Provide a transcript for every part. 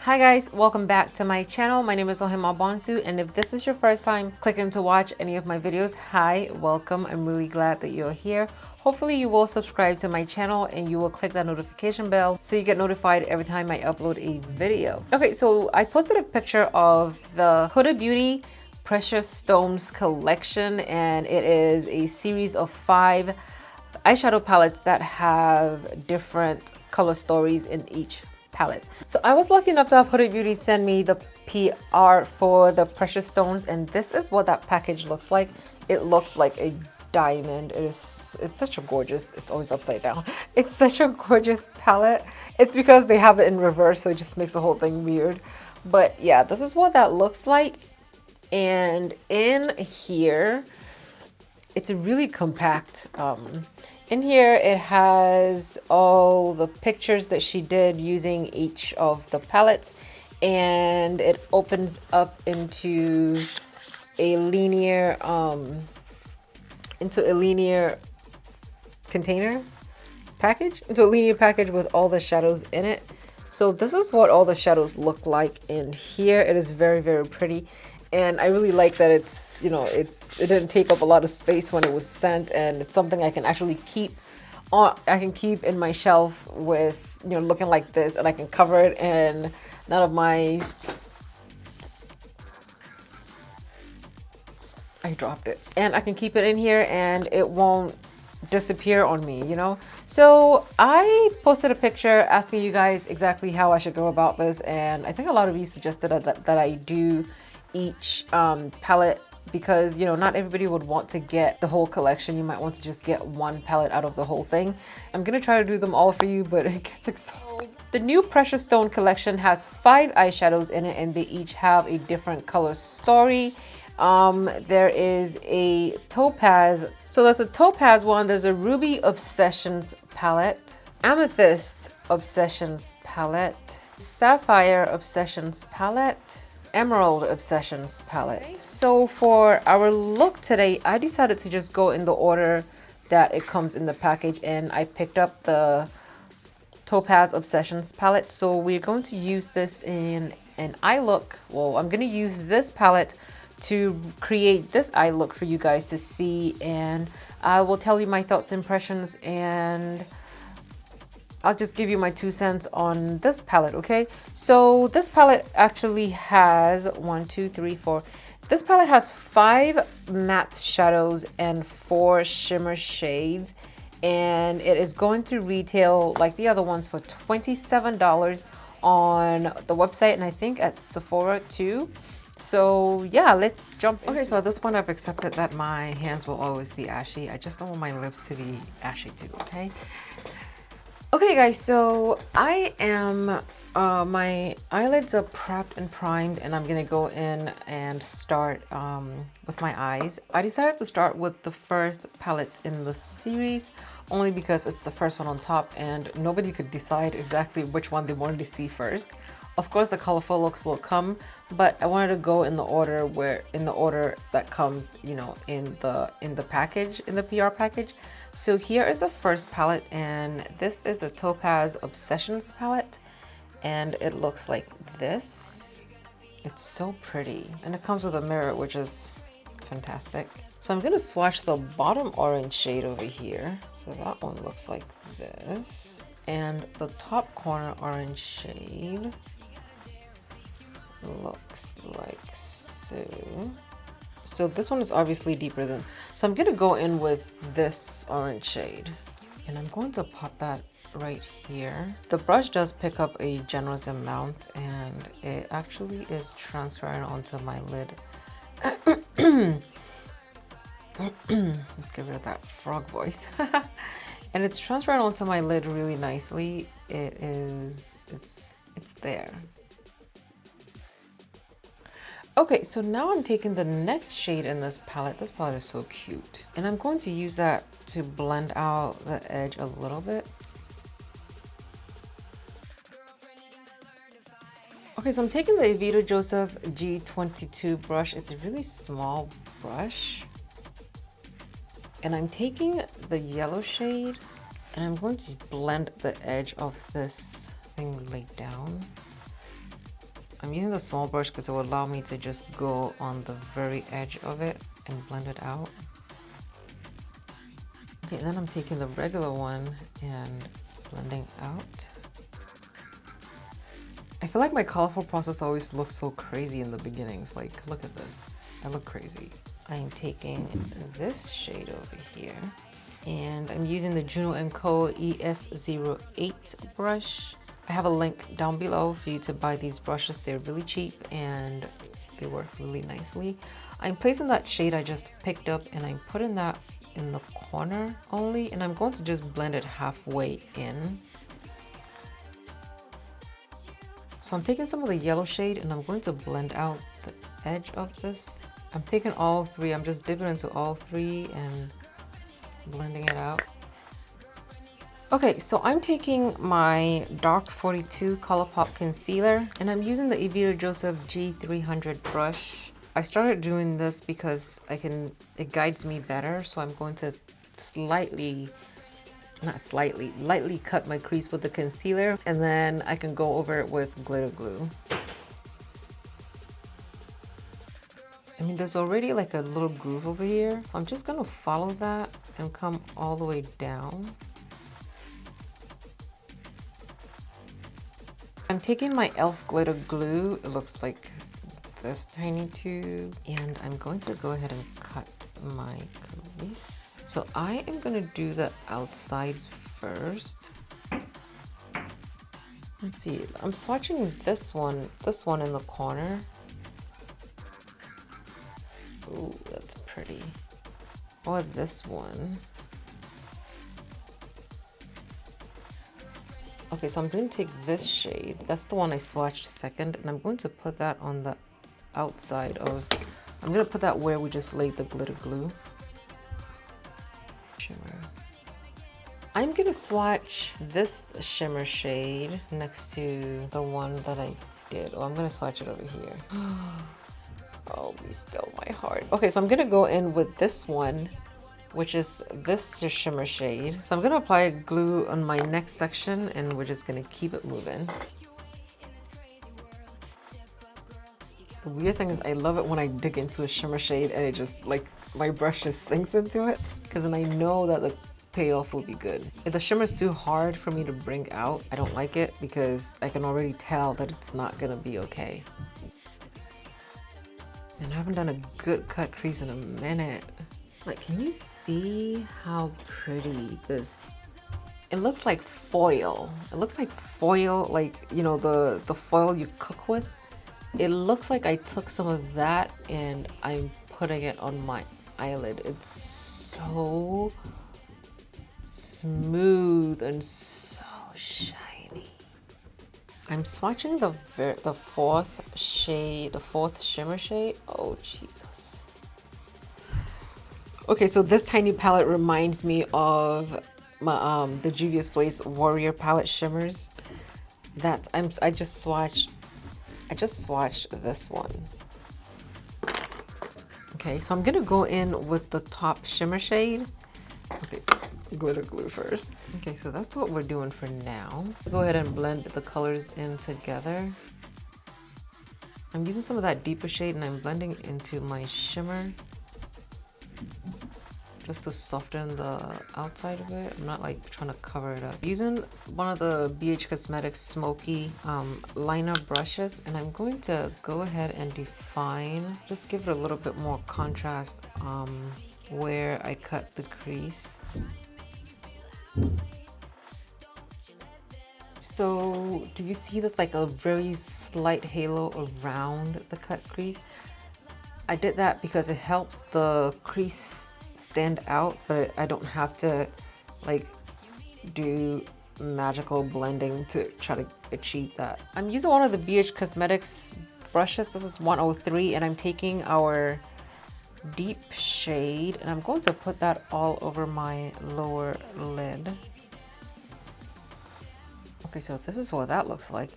Hi guys, welcome back to my channel. My name is Ohima Bonsu, and if this is your first time clicking to watch any of my videos, hi, welcome. I'm really glad that you're here. Hopefully you will subscribe to my channel and you will click that notification bell so you get notified every time I upload a video. Okay, so I posted a picture of the Huda Beauty Precious Stones collection, and it is a series of 5 eyeshadow palettes that have different color stories in each palette. So I was lucky enough to have Huda Beauty send me the PR for the Precious Stones, and this is what that package looks like. It looks like a diamond. It's such a gorgeous, it's always upside down. It's such a gorgeous palette. It's because they have it in reverse, so it just makes the whole thing weird. But yeah, this is what that looks like. And in here, it's a really compact. In here, it has all the pictures that she did using each of the palettes, and it opens up into a linear container package, into a linear package with all the shadows in it. So this is what all the shadows look like in here. It is very, very pretty. And I really like that it's, you know, it didn't take up a lot of space when it was sent, and it's something I can actually keep on. I can keep in my shelf with, you know, looking like this, and I can cover it and none of my, I dropped it, and I can keep it in here and it won't disappear on me, you know. So I posted a picture asking you guys exactly how I should go about this, and I think a lot of you suggested that I do each palette, because, you know, not everybody would want to get the whole collection. You might want to just get one palette out of the whole thing. I'm gonna try to do them all for you, but it gets exhausting. The new Precious Stone collection has 5 eyeshadows in it, and they each have a different color story. There is a topaz, so that's a topaz one. There's a Ruby Obsessions palette, Amethyst Obsessions palette, Sapphire Obsessions palette, Emerald Obsessions palette. So for our look today, I decided to just go in the order that it comes in the package, and I picked up the Topaz Obsessions palette. So we're going to use this in an eye look. Well, I'm going to use this palette to create this eye look for you guys to see, and I will tell you my thoughts, impressions, and I'll just give you my 2 cents on this palette, okay? So this palette actually has 1, 2, 3, 4. This palette has 5 matte shadows and 4 shimmer shades, and it is going to retail like the other ones for $27 on the website, and I think at Sephora too. So yeah, let's jump. Okay, so at this point I've accepted that my hands will always be ashy. I just don't want my lips to be ashy too, okay? Okay guys, so I am, my eyelids are prepped and primed, and I'm gonna go in and start with my eyes. I decided to start with the first palette in the series, only because it's the first one on top and nobody could decide exactly which one they wanted to see first. Of course the colorful looks will come, but I wanted to go in the order that comes, you know, in the package, in the PR package. So here is the first palette, and this is the Topaz Obsessions palette, and it looks like this. It's so pretty, and it comes with a mirror, which is fantastic. So I'm gonna swatch the bottom orange shade over here. So that one looks like this, and the top corner orange shade looks like so. So this one is obviously deeper than, so I'm gonna go in with this orange shade, and I'm going to pop that right here. The brush does pick up a generous amount, and it actually is transferring onto my lid. Let's get rid of that frog voice. And it's transferring onto my lid really nicely. It's there. Okay, so now I'm taking the next shade in this palette. This palette is so cute. And I'm going to use that to blend out the edge a little bit. Okay, so I'm taking the Evita Joseph G22 brush. It's a really small brush. And I'm taking the yellow shade, and I'm going to blend the edge of this thing laid down. I'm using the small brush because it will allow me to just go on the very edge of it and blend it out. Okay, then I'm taking the regular one and blending out. I feel like my colorful process always looks so crazy in the beginnings. Like, look at this. I look crazy. I'm taking this shade over here and I'm using the Juno & Co. ES08 brush. I have a link down below for you to buy these brushes. They're really cheap and they work really nicely. I'm placing that shade I just picked up and I'm putting that in the corner only, and I'm going to just blend it halfway in. So I'm taking some of the yellow shade and I'm going to blend out the edge of this. I'm taking all three, I'm just dipping into all three and blending it out. Okay, so I'm taking my Dark 42 ColourPop concealer and I'm using the Evita Joseph G300 brush. I started doing this because it guides me better, so I'm going to lightly cut my crease with the concealer, and then I can go over it with glitter glue. I mean, there's already like a little groove over here, so I'm just gonna follow that and come all the way down. I'm taking my e.l.f. glitter glue. It looks like this tiny tube, and I'm going to go ahead and cut my crease. So I am going to do the outsides first. Let's see, I'm swatching this one in the corner. Ooh, that's pretty. Or this one. Okay, so I'm going to take this shade. That's the one I swatched second, and I'm going to put that on the outside of, I'm going to put that where we just laid the glitter glue. Shimmer. I'm going to swatch this shimmer shade next to the one that I did. Oh, I'm going to swatch it over here. Oh, be still my heart. Okay, so I'm going to go in with this one, which is this shimmer shade. So I'm going to apply glue on my next section and we're just going to keep it moving. The weird thing is I love it when I dig into a shimmer shade and it just like my brush just sinks into it, because then I know that the payoff will be good. If the shimmer is too hard for me to bring out, I don't like it because I can already tell that it's not gonna be okay. And I haven't done a good cut crease in a minute. Like, can you see how pretty this, it looks like foil. It looks like foil, like, you know, the foil you cook with. It looks like I took some of that and I'm putting it on my eyelid. It's so smooth and so shiny. I'm swatching the fourth shade, the fourth shimmer shade. Oh, Jesus. Okay, so this tiny palette reminds me of my the Juvia's Place Warrior palette shimmers. That I just swatched this one. Okay, so I'm gonna go in with the top shimmer shade. Okay, glitter glue first. Okay, so that's what we're doing for now. Go ahead and blend the colors in together. I'm using some of that deeper shade and I'm blending into my shimmer just to soften the outside of it. I'm not like trying to cover it up. Using one of the BH Cosmetics smoky liner brushes, and I'm going to go ahead and define, just give it a little bit more contrast where I cut the crease. So do you see this like a very slight halo around the cut crease? I did that because it helps the crease stand out, but I don't have to like do magical blending to try to achieve that. I'm using one of the BH Cosmetics brushes. This is 103, and I'm taking our deep shade and I'm going to put that all over my lower lid. Okay, so this is what that looks like.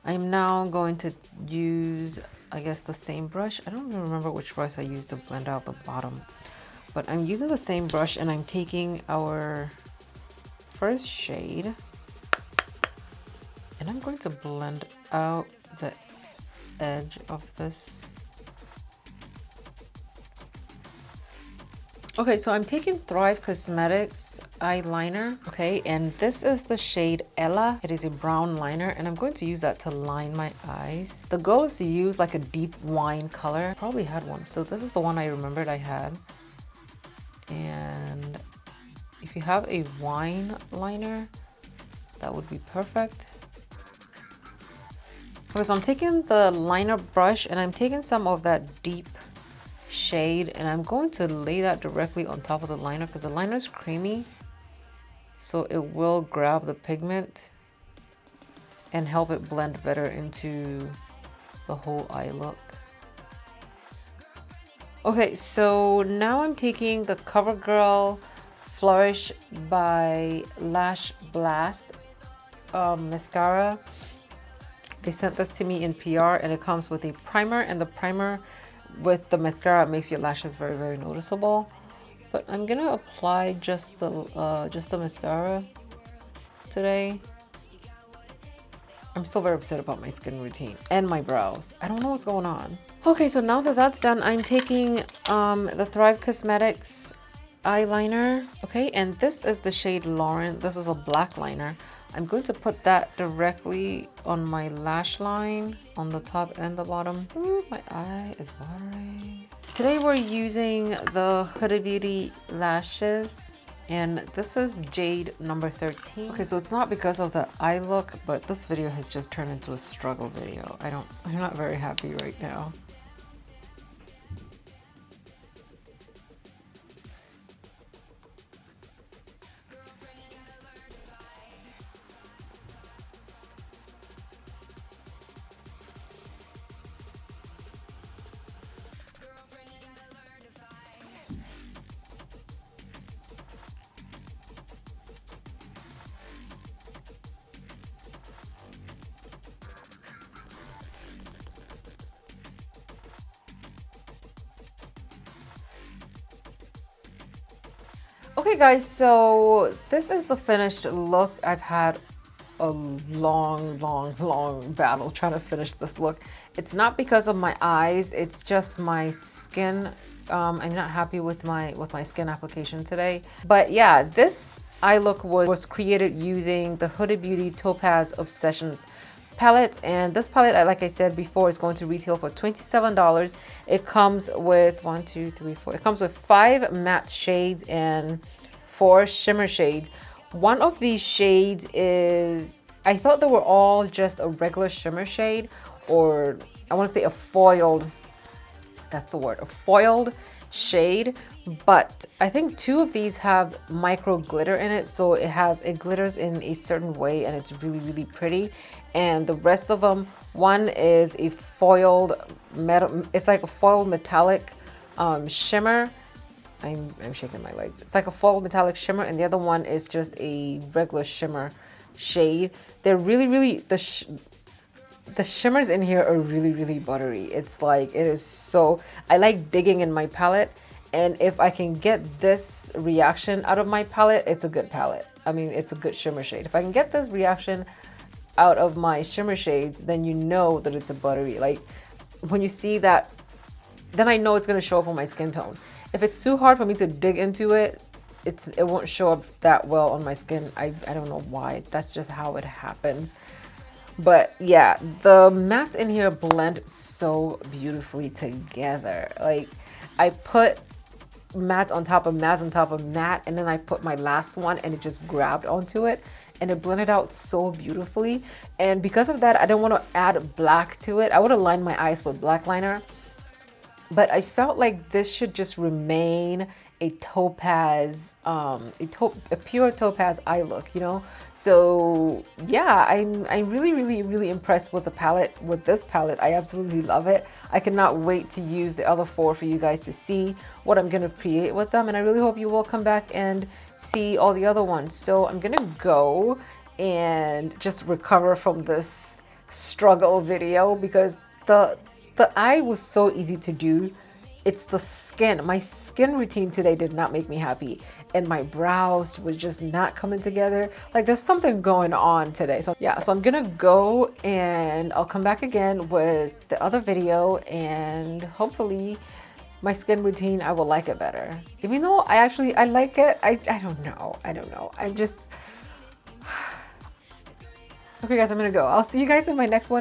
I'm now going to use, I guess, the same brush. I don't even remember which brush I used to blend out the bottom, but I'm using the same brush and I'm taking our first shade and I'm going to blend out the edge of this. Okay, so I'm taking Thrive Cosmetics eyeliner, okay, and this is the shade Ella. It is a brown liner, and I'm going to use that to line my eyes. The goal is to use like a deep wine color. I probably had one, so this is the one I remembered I had. And if you have a wine liner, that would be perfect. Okay, so I'm taking the liner brush and I'm taking some of that deep shade and I'm going to lay that directly on top of the liner because the liner is creamy, so it will grab the pigment and help it blend better into the whole eye look. Okay, so now I'm taking the CoverGirl Flourish by Lash Blast mascara. They sent this to me in PR and it comes with a primer, and the primer with the mascara makes your lashes very, very noticeable. But I'm gonna apply just the mascara today. I'm still very upset about my skin routine and my brows. I don't know what's going on. Okay, so now that that's done, I'm taking the Thrive Cosmetics eyeliner. Okay, and this is the shade Lauren. This is a black liner. I'm going to put that directly on my lash line on the top and the bottom. Ooh, my eye is watering. Today we're using the Huda Beauty lashes, and this is Jade number 13. Okay, so it's not because of the eye look, but this video has just turned into a struggle video. I'm not very happy right now. Okay guys, so this is the finished look. I've had a long battle trying to finish this look. It's not because of my eyes, it's just my skin. I'm not happy with my skin application today. But yeah, this eye look was created using the Huda Beauty Topaz Obsessions palette, and this palette, like I said before, is going to retail for $27. It comes with 1, 2, 3, 4. It comes with 5 matte shades and 4 shimmer shades. One of these shades is, I thought they were all just a regular shimmer shade, or I want to say a foiled, that's the word, a foiled shade. But I think 2 of these have micro glitter in it, so it glitters in a certain way and it's really pretty. And the rest of them, one is a foiled metal, it's like a foiled metallic shimmer. I'm shaking my legs. It's like a foiled metallic shimmer, and the other one is just a regular shimmer shade. They're really the shimmers in here are really buttery. It's like, it is so, I like digging in my palette, and if I can get this reaction out of my palette, it's a good palette. I mean, it's a good shimmer shade. If I can get this reaction out of my shimmer shades, then you know that it's a buttery. Like, when you see that, then I know it's gonna show up on my skin tone. If it's too hard for me to dig into it, it won't show up that well on my skin. I don't know why. That's just how it happens. But yeah, the mattes in here blend so beautifully together. Like, I put matte on top of matte on top of matte, and then I put my last one and it just grabbed onto it and it blended out so beautifully. And because of that, I don't want to add black to it. I would have lined my eyes with black liner, but I felt like this should just remain a topaz, a pure topaz eye look, you know? So yeah, I'm really impressed with the palette, with this palette. I absolutely love it. I cannot wait to use the other 4 for you guys to see what I'm gonna create with them. And I really hope you will come back and see all the other ones. So I'm gonna go and just recover from this struggle video, because the eye was so easy to do. it's the skin. My skin routine today did not make me happy, and my brows was just not coming together. Like there's something going on today. So yeah, so I'm gonna go and I'll come back again with the other video, and hopefully my skin routine, I will like it better. Even though I like it, I don't know. I'm just okay guys, I'm gonna go. I'll see you guys in my next one.